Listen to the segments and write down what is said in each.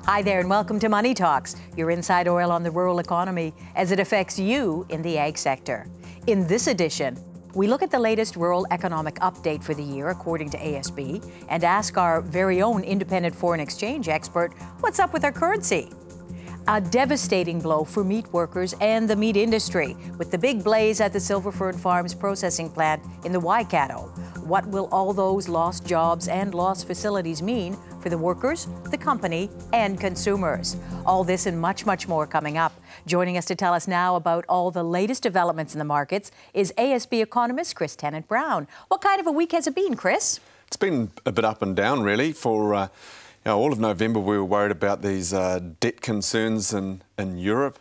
Hi there and welcome to Money Talks, your inside oil on the rural economy as it affects you in the ag sector. In this edition, we look at the latest rural economic update for the year according to ASB and ask our very own independent foreign exchange expert, what's up with our currency? A devastating blow for meat workers and the meat industry with the big blaze at the Silver Fern Farms processing plant in the Waikato. What will all those lost jobs and lost facilities mean for the workers, the company, and consumers? All this and much, much more coming up. Joining us to tell us now about all the latest developments in the markets is ASB economist Chris Tennent-Brown. What kind of a week has it been, Chris? It's been a bit up and down, really. For all of November, we were worried about these debt concerns in Europe.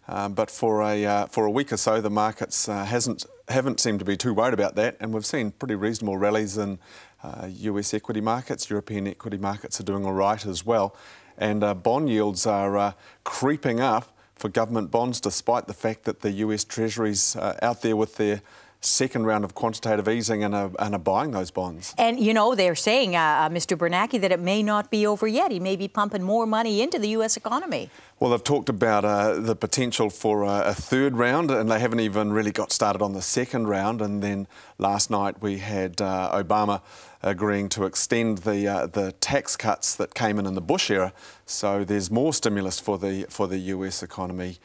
But for a week or so, the markets haven't seemed to be too worried about that, and we've seen pretty reasonable rallies in US equity markets. European equity markets are doing all right as well, and bond yields are creeping up for government bonds, despite the fact that the US Treasury's out there with their second round of quantitative easing and are buying those bonds. And, you know, they're saying, Mr. Bernanke, that it may not be over yet. He may be pumping more money into the US economy. Well, they've talked about the potential for a third round, and they haven't even really got started on the second round. And then last night we had Obama agreeing to extend the tax cuts that came in the Bush era. So there's more stimulus for the US economy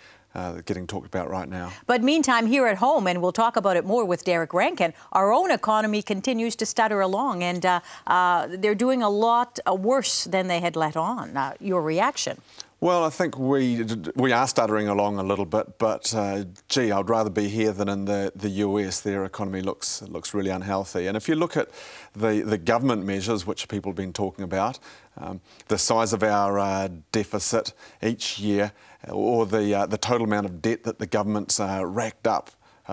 getting talked about right now. But meantime, here at home, and we'll talk about it more with Derek Rankin, our own economy continues to stutter along, and they're doing a lot worse than they had let on. Your reaction? Well, I think we are stuttering along a little bit, but gee, I'd rather be here than in the US. Their economy looks really unhealthy. And if you look at the government measures, which people have been talking about, the size of our deficit each year, or the total amount of debt that the government's racked up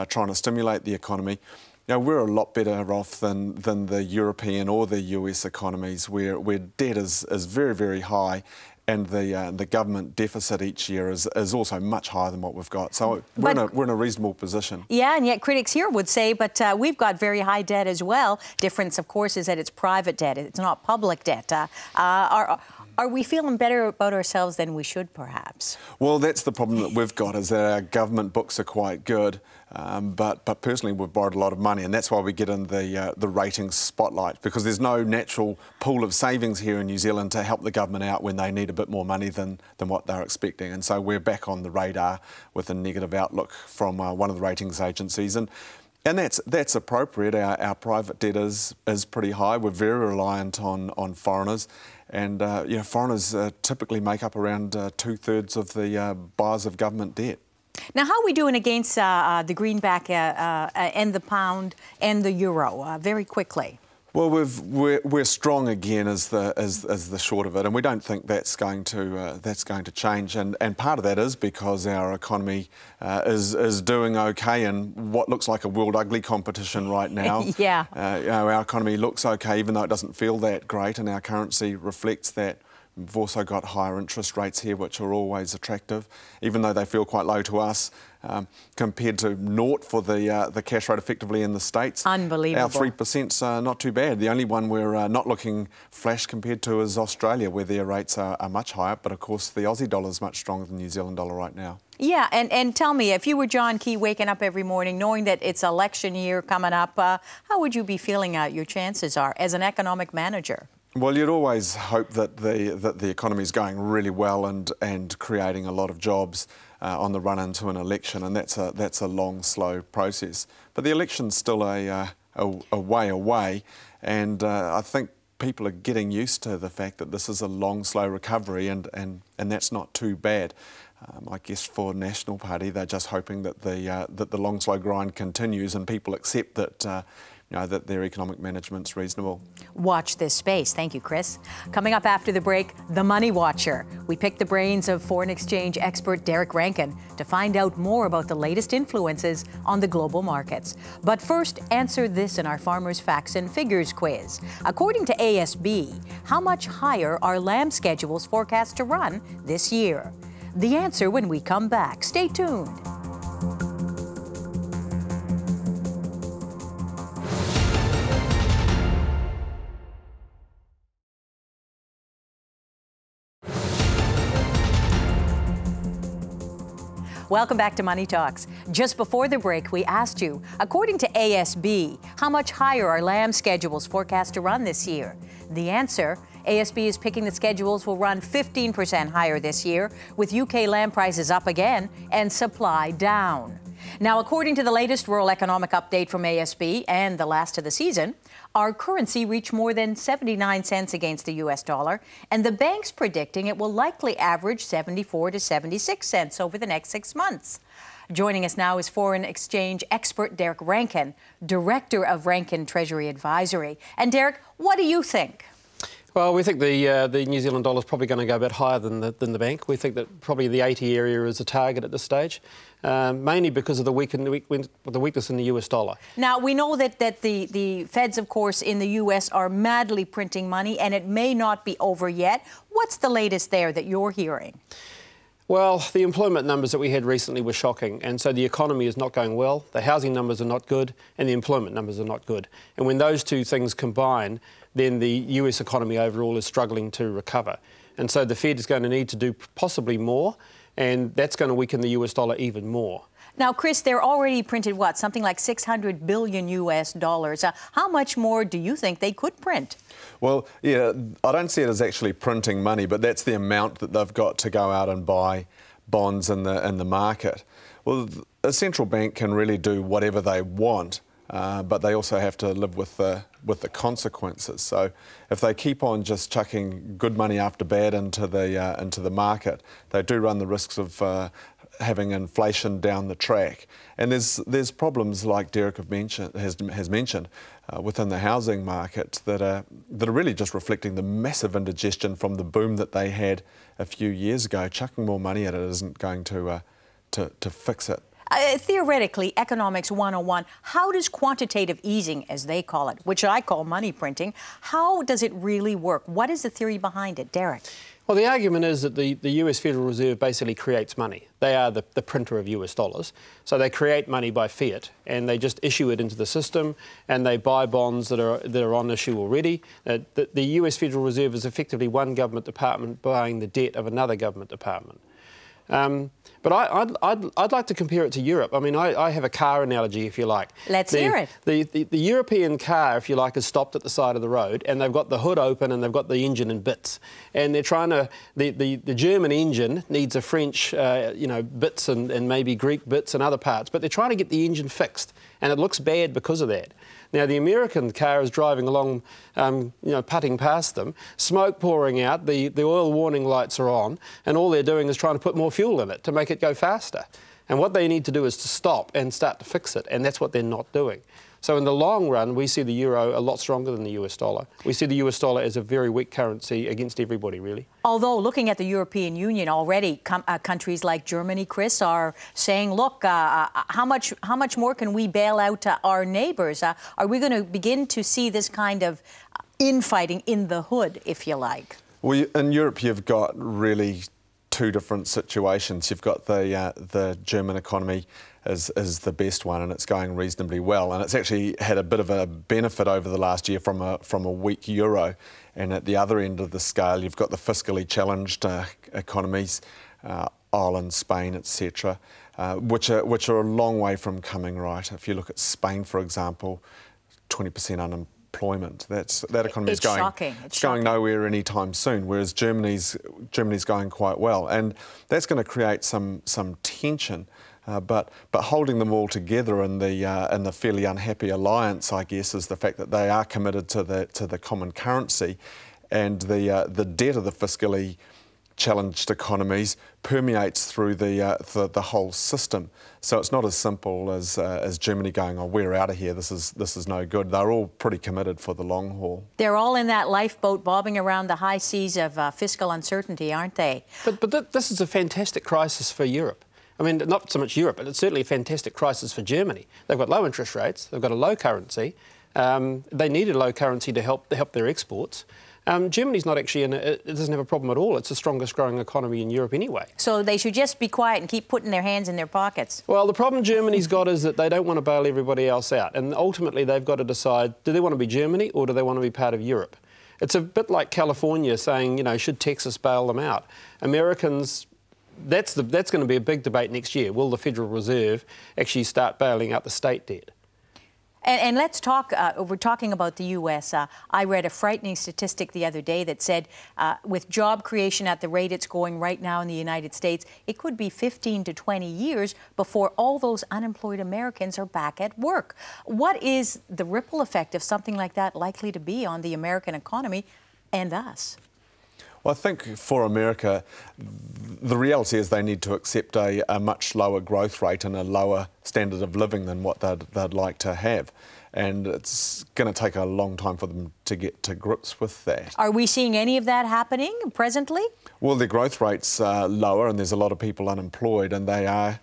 trying to stimulate the economy, you know, we're a lot better off than the European or the US economies, where debt is very, very high. And the government deficit each year is also much higher than what we've got. So we're in a reasonable position. Yeah, and yet critics here would say, but we've got very high debt as well. Difference, of course, is that it's private debt. It's not public debt. Are we feeling better about ourselves than we should, perhaps? Well, that's the problem that we've got, is that our government books are quite good, but personally we've borrowed a lot of money, and that's why we get in the ratings spotlight, because there's no natural pool of savings here in New Zealand to help the government out when they need a bit more money than what they're expecting. And so we're back on the radar with a negative outlook from one of the ratings agencies. And that's appropriate. Our private debt is pretty high. We're very reliant on foreigners. And you know, foreigners typically make up around 2/3 of the buyers of government debt. Now, how are we doing against the greenback and the pound and the euro? Very quickly. Well, we're strong again, as the short of it, and we don't think that's going to change. And part of that is because our economy is doing okay in what looks like a world ugly competition right now. Yeah. You know, our economy looks okay, even though it doesn't feel that great, and our currency reflects that. We've also got higher interest rates here, which are always attractive, even though they feel quite low to us, compared to naught for the cash rate effectively in the States. Unbelievable. Our 3%'s not too bad. The only one we're not looking flash compared to is Australia, where their rates are much higher. But of course, the Aussie dollar is much stronger than the New Zealand dollar right now. Yeah, and tell me, if you were John Key waking up every morning knowing that it's election year coming up, how would you be feeling your chances are as an economic manager? Well, you'd always hope that the economy is going really well and creating a lot of jobs on the run into an election, and that's a long, slow process. But the election's still a way away, and I think people are getting used to the fact that this is a long, slow recovery, and that's not too bad. I guess for National Party, they're just hoping that the long, slow grind continues and people accept that. You know, that their economic management's reasonable. Watch this space. Thank you, Chris. Coming up after the break, the Money Watcher. We pick the brains of foreign exchange expert Derek Rankin to find out more about the latest influences on the global markets. But first, answer this in our Farmers' Facts and Figures quiz. According to ASB, how much higher are lamb schedules forecast to run this year? The answer when we come back. Stay tuned. Welcome back to Money Talks. Just before the break, we asked you, according to ASB, how much higher are lamb schedules forecast to run this year? The answer, ASB is picking the schedules will run 15% higher this year, with UK lamb prices up again and supply down. Now, according to the latest rural economic update from ASB and the last of the season, our currency reached more than 79 cents against the US dollar, and the bank's predicting it will likely average 74 to 76 cents over the next 6 months. Joining us now is foreign exchange expert Derek Rankin, Director of Rankin Treasury Advisory. And Derek, what do you think? Well, we think the New Zealand dollar is probably going to go a bit higher than the bank. We think that probably the 80 area is a target at this stage, mainly because of the weakness in the US dollar. Now, we know that the feds, of course, in the US are madly printing money, and it may not be over yet. What's the latest there that you're hearing? Well, the employment numbers that we had recently were shocking, and so the economy is not going well, the housing numbers are not good, and the employment numbers are not good. And when those two things combine, then the US economy overall is struggling to recover. And so the Fed is going to need to do possibly more, and that's going to weaken the US dollar even more. Now, Chris, they're already printed, what, something like 600 billion US dollars. How much more do you think they could print? Well, yeah, I don't see it as actually printing money, but that's the amount that they've got to go out and buy bonds in the market. Well, a central bank can really do whatever they want, but they also have to live with the consequences. So if they keep on just chucking good money after bad into the market, they do run the risks of having inflation down the track. And there's problems like Derek has mentioned within the housing market that are really just reflecting the massive indigestion from the boom that they had a few years ago. Chucking more money at it isn't going to fix it. Theoretically, Economics 101, how does quantitative easing, as they call it, which I call money printing, how does it really work? What is the theory behind it, Derek? Well, the argument is that the US Federal Reserve basically creates money. They are the printer of US dollars. So they create money by fiat, and they just issue it into the system, and they buy bonds that are on issue already. The US Federal Reserve is effectively one government department buying the debt of another government department. But I'd like to compare it to Europe. I mean, I have a car analogy, if you like. Let's hear it. The European car, if you like, is stopped at the side of the road, and they've got the hood open and they've got the engine in bits. And they're trying to, the German engine needs a French, bits and maybe Greek bits and other parts, but they're trying to get the engine fixed, and it looks bad because of that. Now, the American car is driving along, putting past them, smoke pouring out, the oil warning lights are on, and all they're doing is trying to put more fuel in it to make it go faster. And what they need to do is to stop and start to fix it, and that's what they're not doing. So in the long run, we see the euro a lot stronger than the US dollar. We see the US dollar as a very weak currency against everybody, really. Although, looking at the European Union already, countries like Germany, Chris, are saying, look, how much more can we bail out our neighbours? Are we going to begin to see this kind of infighting in the hood, if you like? Well, in Europe, you've got really two different situations. You've got the German economy is the best one, and it's going reasonably well, and it's actually had a bit of a benefit over the last year from a weak euro. And at the other end of the scale, you've got the fiscally challenged economies, Ireland, Spain, etc., which are a long way from coming right. If you look at Spain, for example, 20% unemployment. That economy is going shocking. It's going nowhere anytime soon. Whereas Germany's going quite well, and that's going to create some tension. But holding them all together in the fairly unhappy alliance, I guess, is the fact that they are committed to the common currency, and the debt of the fiscally challenged economies permeates through the whole system. So it's not as simple as Germany going, oh, we're out of here, this is no good. They're all pretty committed for the long haul. They're all in that lifeboat bobbing around the high seas of fiscal uncertainty, aren't they? But this is a fantastic crisis for Europe. I mean, not so much Europe, but it's certainly a fantastic crisis for Germany. They've got low interest rates, they've got a low currency. They needed low currency to help their exports. Germany's not actually it doesn't have a problem at all. It's the strongest growing economy in Europe anyway. So they should just be quiet and keep putting their hands in their pockets. Well, the problem Germany's got is that they don't want to bail everybody else out. And ultimately, they've got to decide, do they want to be Germany or do they want to be part of Europe? It's a bit like California saying, should Texas bail them out? Americans that's going to be a big debate next year. Will the Federal Reserve actually start bailing out the state debt? And let's talk, we're talking about the U.S. I read a frightening statistic the other day that said with job creation at the rate it's going right now in the United States, it could be 15 to 20 years before all those unemployed Americans are back at work. What is the ripple effect of something like that likely to be on the American economy and us? Well, I think for America, the reality is they need to accept a much lower growth rate and a lower standard of living than what they'd like to have. And it's going to take a long time for them to get to grips with that. Are we seeing any of that happening presently? Well, their growth rate's lower and there's a lot of people unemployed, and they are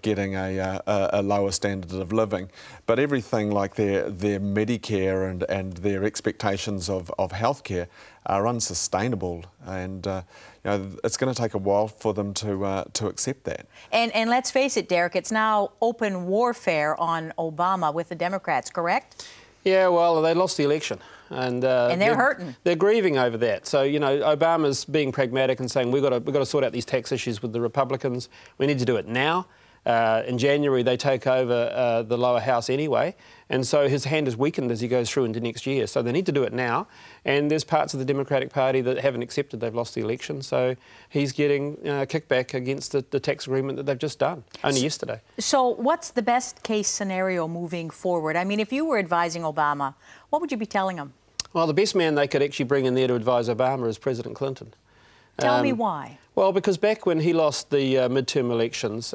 getting a lower standard of living. But everything like their Medicare and their expectations of healthcare are unsustainable, and you know, it's going to take a while for them to accept that. And let's face it, Derek, it's now open warfare on Obama with the Democrats, correct? Yeah, well, they lost the election. And they're hurting. They're grieving over that. So, you know, Obama's being pragmatic and saying we've got to sort out these tax issues with the Republicans. We need to do it now. In January, they take over the lower house anyway, and so his hand is weakened as he goes through into next year. So they need to do it now, and there's parts of the Democratic Party that haven't accepted they've lost the election, so he's getting kickback against the tax agreement that they've just done, only yesterday. So what's the best case scenario moving forward? I mean, if you were advising Obama, what would you be telling him? Well, the best man they could actually bring in there to advise Obama is President Clinton. Tell me why. Well, because back when he lost the midterm elections,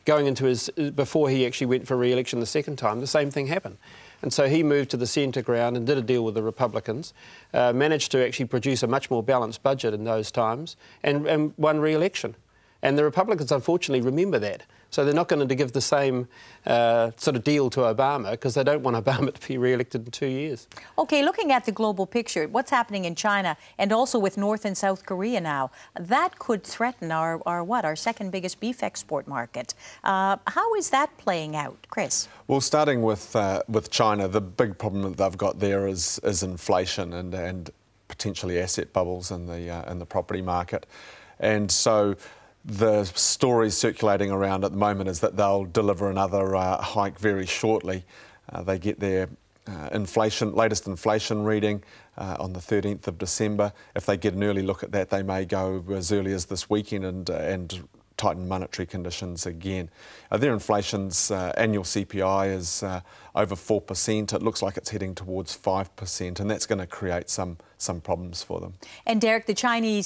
going into before he actually went for re-election the second time, the same thing happened. And so he moved to the centre ground and did a deal with the Republicans, managed to actually produce a much more balanced budget in those times, and won re-election. And the Republicans, unfortunately, remember that. So they're not going to give the same sort of deal to Obama because they don't want Obama to be re-elected in 2 years. OK, looking at the global picture, what's happening in China and also with North and South Korea now, that could threaten our second biggest beef export market. How is that playing out, Chris? Well, starting with China, the big problem that they've got there is inflation and potentially asset bubbles in the property market. And so the stories circulating around at the moment is that they'll deliver another hike very shortly. They get their latest inflation reading on the 13th of December. If they get an early look at that, they may go as early as this weekend and tighten monetary conditions again. Their inflation's annual CPI is over 4%. It looks like it's heading towards 5%, and that's going to create some problems for them. And Derek, the Chinese